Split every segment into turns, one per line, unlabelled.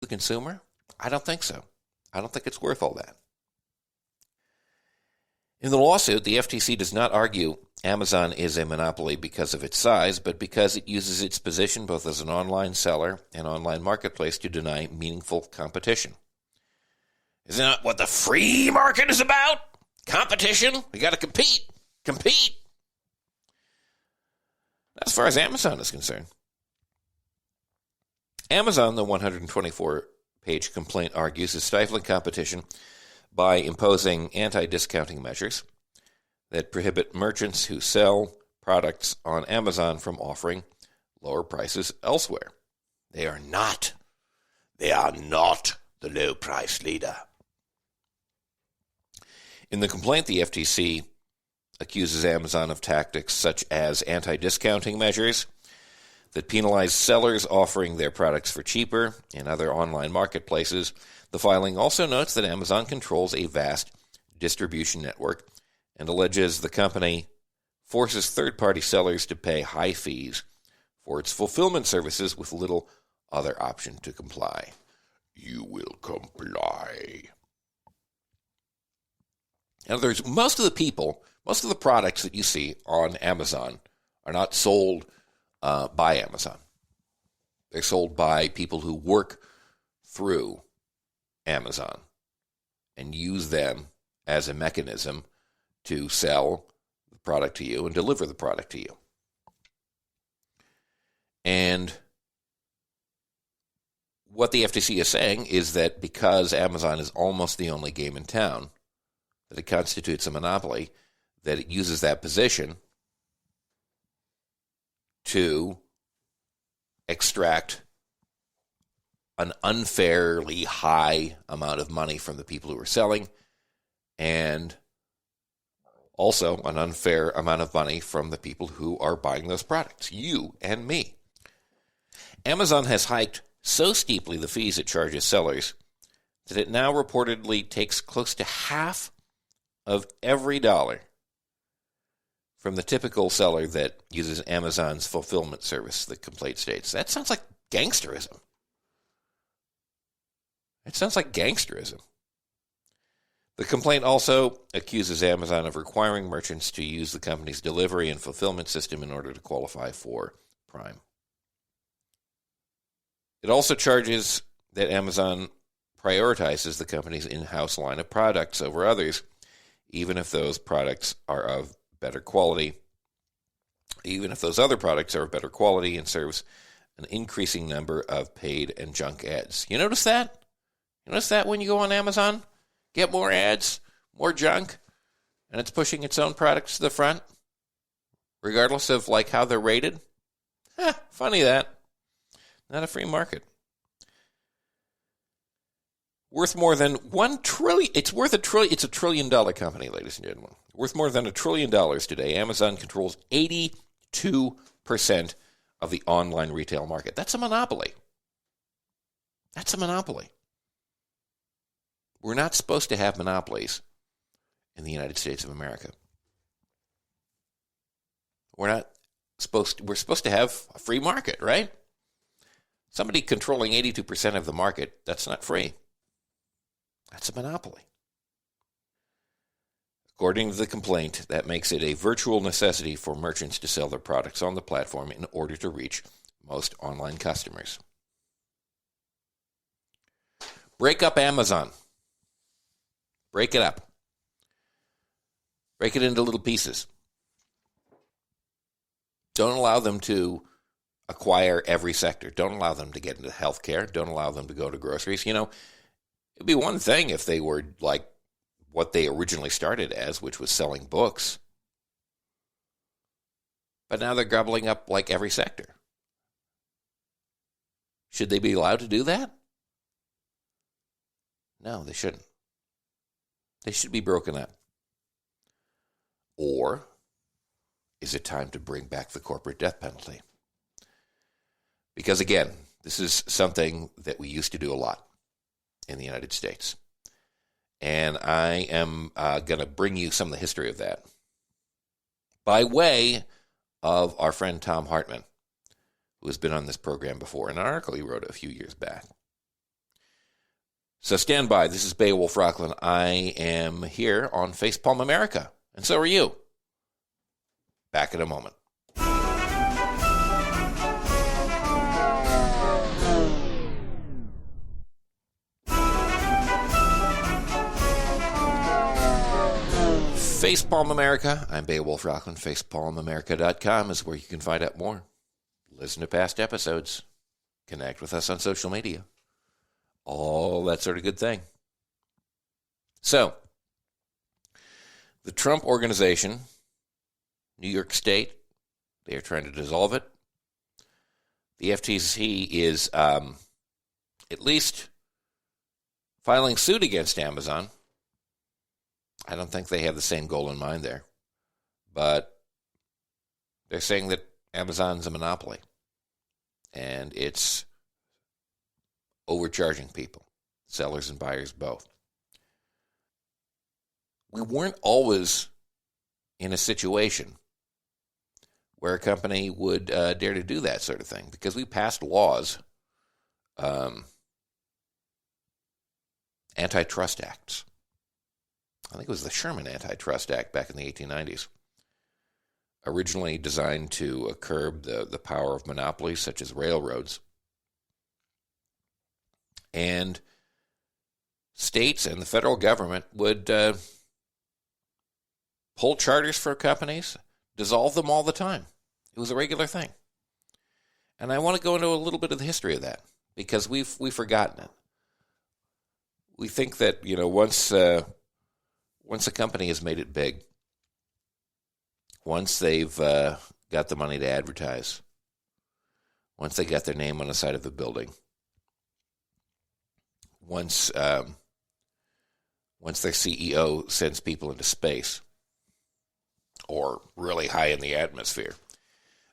the consumer? I don't think so. I don't think it's worth all that. In the lawsuit, the FTC does not argue Amazon is a monopoly because of its size, but because it uses its position both as an online seller and online marketplace to deny meaningful competition. Isn't that what the free market is about? Competition? We got to compete. Compete. As far as Amazon is concerned, Amazon, the 124-page complaint argues, is stifling competition by imposing anti-discounting measures that prohibit merchants who sell products on Amazon from offering lower prices elsewhere. They are not the low price leader. In the complaint, the FTC accuses Amazon of tactics such as anti-discounting measures that penalize sellers offering their products for cheaper in other online marketplaces. The filing also notes that Amazon controls a vast distribution network and alleges the company forces third-party sellers to pay high fees for its fulfillment services with little other option to comply. You will comply. In other words, most of the products that you see on Amazon are not sold by Amazon. They're sold by people who work through Amazon and use them as a mechanism to sell the product to you and deliver the product to you. And what the FTC is saying is that because Amazon is almost the only game in town, that it constitutes a monopoly, that it uses that position to extract an unfairly high amount of money from the people who are selling, and also an unfair amount of money from the people who are buying those products, you and me. Amazon has hiked so steeply the fees it charges sellers that it now reportedly takes close to half of every dollar from the typical seller that uses Amazon's fulfillment service, the complaint states. That sounds like gangsterism. It sounds like gangsterism. The complaint also accuses Amazon of requiring merchants to use the company's delivery and fulfillment system in order to qualify for Prime. It also charges that Amazon prioritizes the company's in-house line of products over others, even if those products are of better quality, even if those other products are of better quality, and serves an increasing number of paid and junk ads. You notice that? You notice that when you go on Amazon? Get more ads, more junk, and it's pushing its own products to the front, regardless of how they're rated? Funny that. Not a free market. Worth more than $1 trillion. It's worth $1 trillion. It's $1 trillion company, ladies and gentlemen. Worth more than $1 trillion today. Amazon controls 82% of the online retail market. That's a monopoly. That's a monopoly. We're not supposed to have monopolies in the United States of America. We're supposed to have a free market, right? Somebody controlling 82% of the market, that's not free. That's a monopoly. According to the complaint, that makes it a virtual necessity for merchants to sell their products on the platform in order to reach most online customers. Break up Amazon. Break it up. Break it into little pieces. Don't allow them to acquire every sector. Don't allow them to get into healthcare. Don't allow them to go to groceries. It'd be one thing if they were like what they originally started as, which was selling books. But now they're gobbling up every sector. Should they be allowed to do that? No, they shouldn't. They should be broken up. Or is it time to bring back the corporate death penalty? Because again, this is something that we used to do a lot in the United States. And I am going to bring you some of the history of that by way of our friend Thom Hartmann, who has been on this program before, in an article he wrote a few years back. So stand by. This is Beowulf Rockland. I am here on Facepalm America, and so are you. Back in a moment. Facepalm America. I'm Beowulf Rockland. FacepalmAmerica.com is where you can find out more. Listen to past episodes. Connect with us on social media. All that sort of good thing. So, the Trump Organization, New York State, they are trying to dissolve it. The FTC is at least filing suit against Amazon. I don't think they have the same goal in mind there. But they're saying that Amazon's a monopoly. And it's overcharging people, sellers and buyers both. We weren't always in a situation where a company would dare to do that sort of thing, because we passed laws, antitrust acts. I think it was the Sherman Antitrust Act back in the 1890s, originally designed to curb the power of monopolies such as railroads. And states and the federal government would pull charters for companies, dissolve them all the time. It was a regular thing. And I want to go into a little bit of the history of that, because we've forgotten it. We think that, once a company has made it big, once they've got the money to advertise, once they got their name on the side of the building, once their CEO sends people into space or really high in the atmosphere,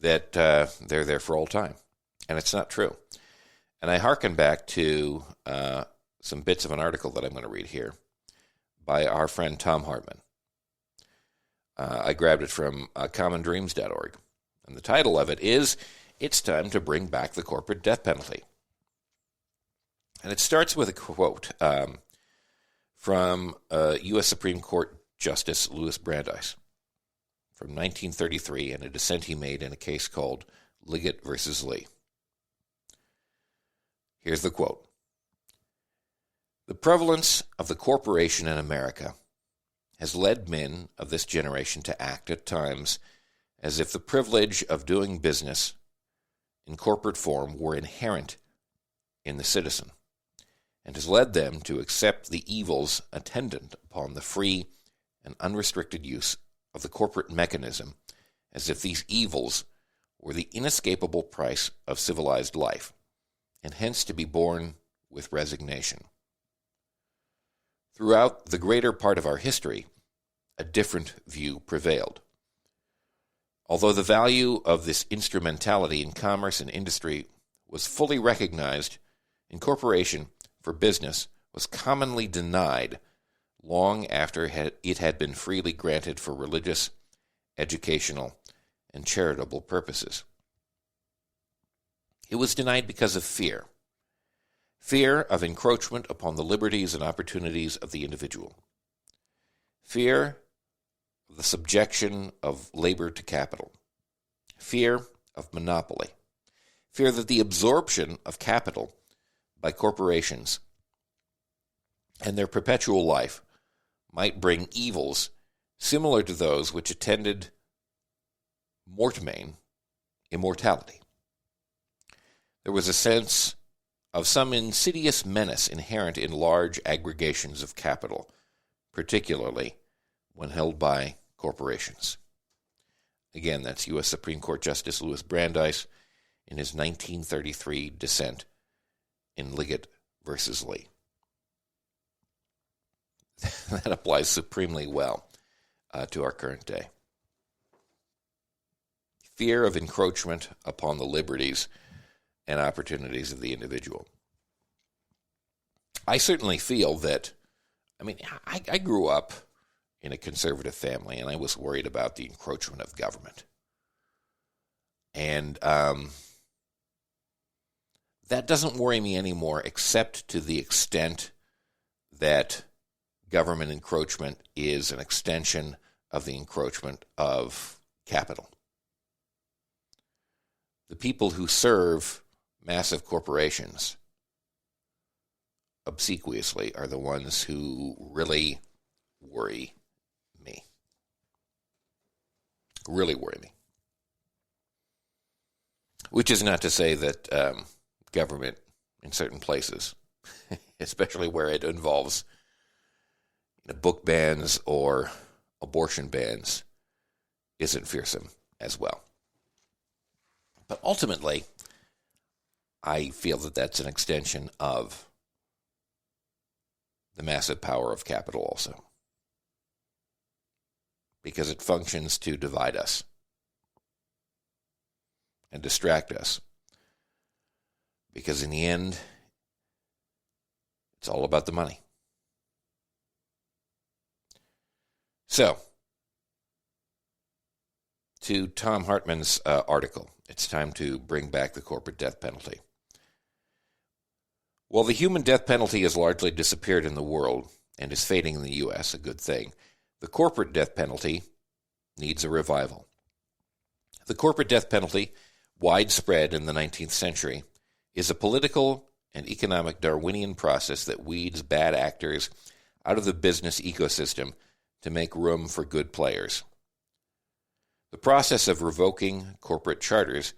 that they're there for all time. And it's not true. And I hearken back to some bits of an article that I'm going to read here by our friend Thom Hartmann. I grabbed it from commondreams.org. And the title of it is, "It's Time to Bring Back the Corporate Death Penalty." And it starts with a quote from U.S. Supreme Court Justice Louis Brandeis from 1933, and a dissent he made in a case called Liggett versus Lee. Here's the quote. "The prevalence of the corporation in America has led men of this generation to act at times as if the privilege of doing business in corporate form were inherent in the citizen, and has led them to accept the evils attendant upon the free and unrestricted use of the corporate mechanism as if these evils were the inescapable price of civilized life, and hence to be borne with resignation. Throughout the greater part of our history, a different view prevailed. Although the value of this instrumentality in commerce and industry was fully recognized, incorporation for business was commonly denied long after it had been freely granted for religious, educational, and charitable purposes. It was denied because of fear. Fear of encroachment upon the liberties and opportunities of the individual. Fear of the subjection of labor to capital. Fear of monopoly. Fear that the absorption of capital by corporations and their perpetual life might bring evils similar to those which attended mortmain, immortality. There was a sense of some insidious menace inherent in large aggregations of capital, particularly when held by corporations. Again, that's U.S. Supreme Court Justice Louis Brandeis in his 1933 dissent in Liggett versus Lee. That applies supremely well to our current day. Fear of encroachment upon the liberties and opportunities of the individual. I certainly feel that, I grew up in a conservative family, and I was worried about the encroachment of government. And that doesn't worry me anymore, except to the extent that government encroachment is an extension of the encroachment of capital. The people who serve massive corporations obsequiously are the ones who really worry me. Really worry me. Which is not to say that government in certain places, especially where it involves book bans or abortion bans, isn't fearsome as well. But ultimately, I feel that that's an extension of the massive power of capital also, because it functions to divide us and distract us, because in the end, it's all about the money. So, to Thom Hartmann's article, it's time to bring back the corporate death penalty. While the human death penalty has largely disappeared in the world and is fading in the U.S., a good thing, the corporate death penalty needs a revival. The corporate death penalty, widespread in the 19th century, is a political and economic Darwinian process that weeds bad actors out of the business ecosystem to make room for good players. The process of revoking corporate charters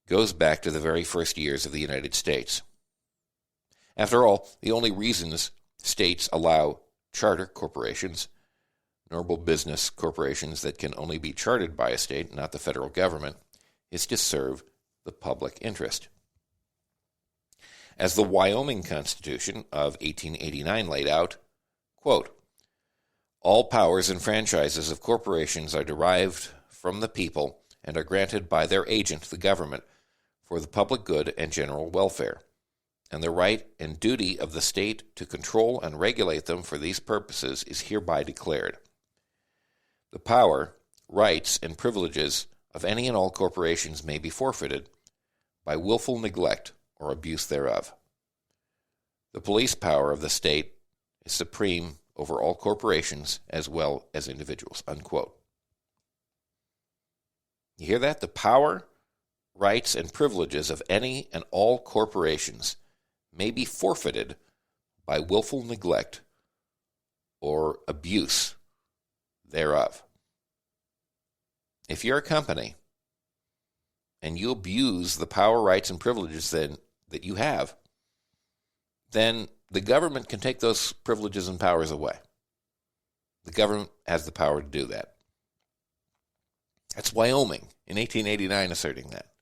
goes back to the very first years of the United States. After all, the only reasons states allow charter corporations, normal business corporations that can only be chartered by a state, not the federal government, is to serve the public interest. As the Wyoming Constitution of 1889 laid out, quote, "All powers and franchises of corporations are derived from the people and are granted by their agent, the government, for the public good and general welfare, and the right and duty of the state to control and regulate them for these purposes is hereby declared. The power, rights, and privileges of any and all corporations may be forfeited by willful neglect or abuse thereof. The police power of the state is supreme over all corporations as well as individuals," unquote. You hear that? The power, rights, and privileges of any and all corporations may be forfeited by willful neglect or abuse thereof. If you're a company and you abuse the power, rights, and privileges that you have, then the government can take those privileges and powers away. The government has the power to do that. That's Wyoming in 1889 asserting that.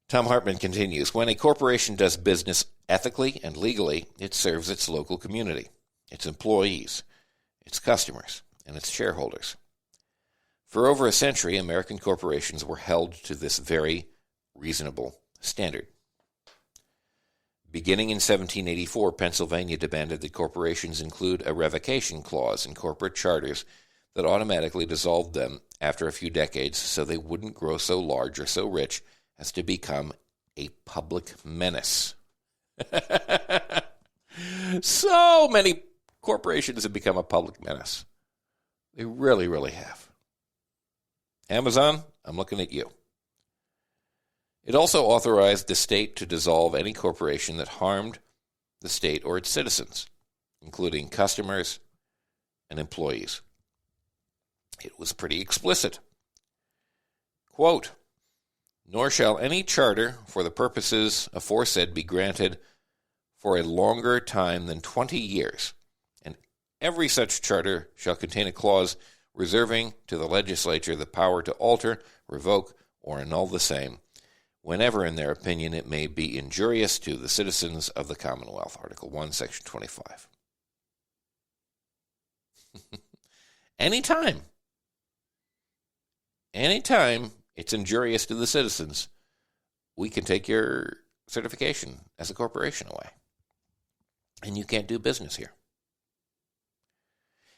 Thom Hartmann continues, "When a corporation does business ethically and legally, it serves its local community, its employees, its customers, and its shareholders. For over a century, American corporations were held to this very reasonable standard. Beginning in 1784, Pennsylvania demanded that corporations include a revocation clause in corporate charters that automatically dissolved them after a few decades so they wouldn't grow so large or so rich as to become a public menace." So many corporations have become a public menace. They really, really have. Amazon, I'm looking at you. It also authorized the state to dissolve any corporation that harmed the state or its citizens, including customers and employees. It was pretty explicit. Quote, "Nor shall any charter for the purposes aforesaid be granted for a longer time than 20 years, and every such charter shall contain a clause reserving to the legislature the power to alter, revoke, or annul the same, whenever in their opinion it may be injurious to the citizens of the Commonwealth." Article 1, Section 25. Anytime it's injurious to the citizens, we can take your certification as a corporation away. And you can't do business here.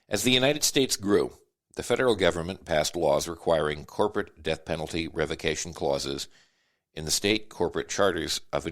As the United States grew, the federal government passed laws requiring corporate death penalty revocation clauses in the state corporate charters of